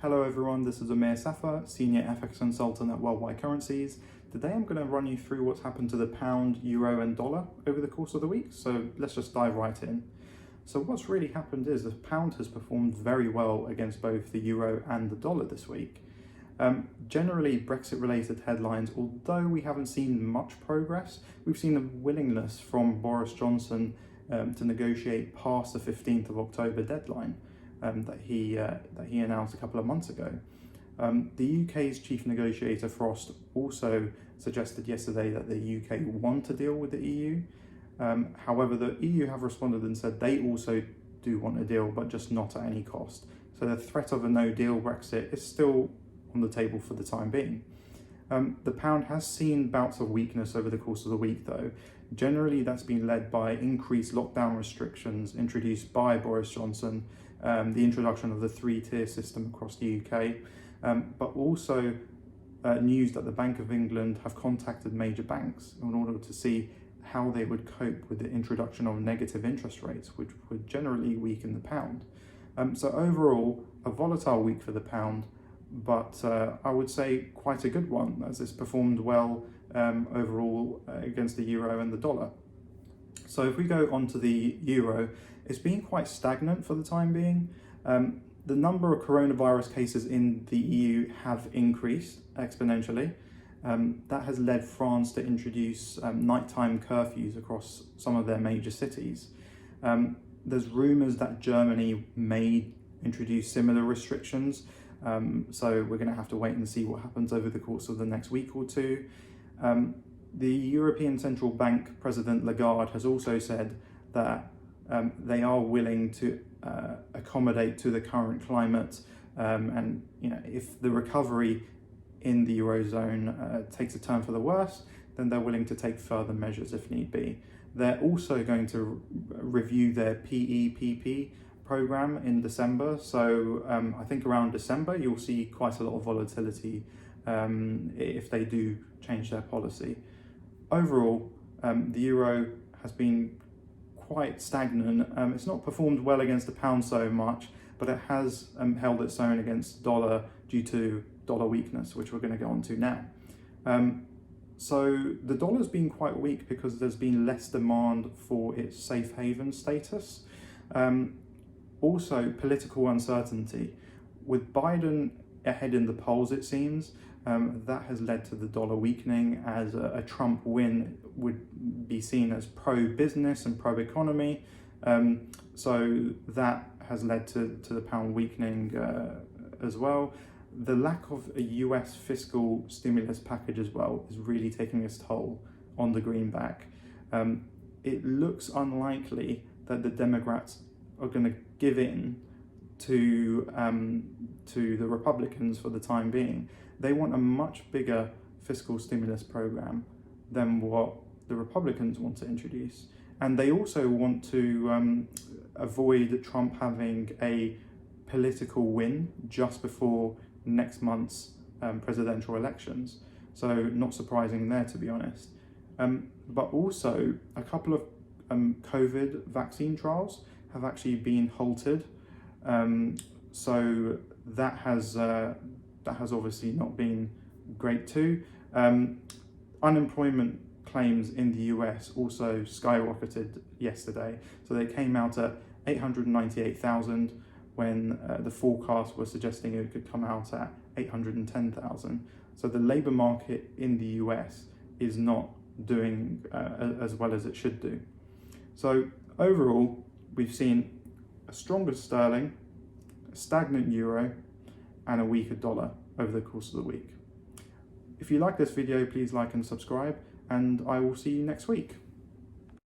Hello everyone, this is Amir Safa, Senior FX Consultant at Worldwide Currencies. Today I'm going to run you through what's happened to the pound, euro and dollar over the course of the week, so let's just dive right in. So what's really happened is the pound has performed very well against both the euro and the dollar this week. Generally Brexit related headlines, although we haven't seen much progress, we've seen a willingness from Boris Johnson to negotiate past the 15th of October deadline. That he announced a couple of months ago. The UK's chief negotiator Frost also suggested yesterday that the UK want to deal with the EU. However, the EU have responded and said they also do want a deal, but just not at any cost. So the threat of a no-deal Brexit is still on the table for the time being. The pound has seen bouts of weakness over the course of the week though. Generally, that's been led by increased lockdown restrictions introduced by Boris Johnson, the introduction of the three-tier system across the UK, but also news that the Bank of England have contacted major banks in order to see how they would cope with the introduction of negative interest rates, which would generally weaken the pound. So overall, a volatile week for the pound, but I would say quite a good one, as it's performed well overall against the euro and the dollar. So if we go on to the euro, it's been quite stagnant for the time being. The number of coronavirus cases in the EU have increased exponentially. That has led France to introduce nighttime curfews across some of their major cities. There's rumours that Germany may introduce similar restrictions. So we're going to have to wait and see what happens over the course of the next week or two. The European Central Bank President Lagarde has also said that they are willing to accommodate to the current climate, and if the recovery in the Eurozone takes a turn for the worse, then they're willing to take further measures if need be. They're also going to review their PEPP program in December, so I think around December you'll see quite a lot of volatility if they do change their policy. Overall, the euro has been quite stagnant. It's not performed well against the pound so much, but it has held its own against dollar due to dollar weakness, which we're going to go on to now. So the dollar's been quite weak because there's been less demand for its safe haven status. Also, political uncertainty. With Biden ahead in the polls, it seems, that has led to the dollar weakening, as a Trump win would be seen as pro-business and pro-economy. So that has led to the pound weakening as well. The lack of a US fiscal stimulus package as well is really taking its toll on the greenback. It looks unlikely that the Democrats are going to give in to the Republicans for the time being. They want a much bigger fiscal stimulus program than what the Republicans want to introduce. And they also want to avoid Trump having a political win just before next month's presidential elections. So not surprising there, to be honest. But also a couple of COVID vaccine trials have actually been halted. So that has obviously not been great too. Unemployment claims in the US also skyrocketed yesterday. So they came out at 898,000 when the forecast was suggesting it could come out at 810,000. So the labour market in the US is not doing as well as it should do. So overall, we've seen a stronger sterling, a stagnant euro, and a weaker dollar over the course of the week. If you like this video, please like and subscribe, and I will see you next week.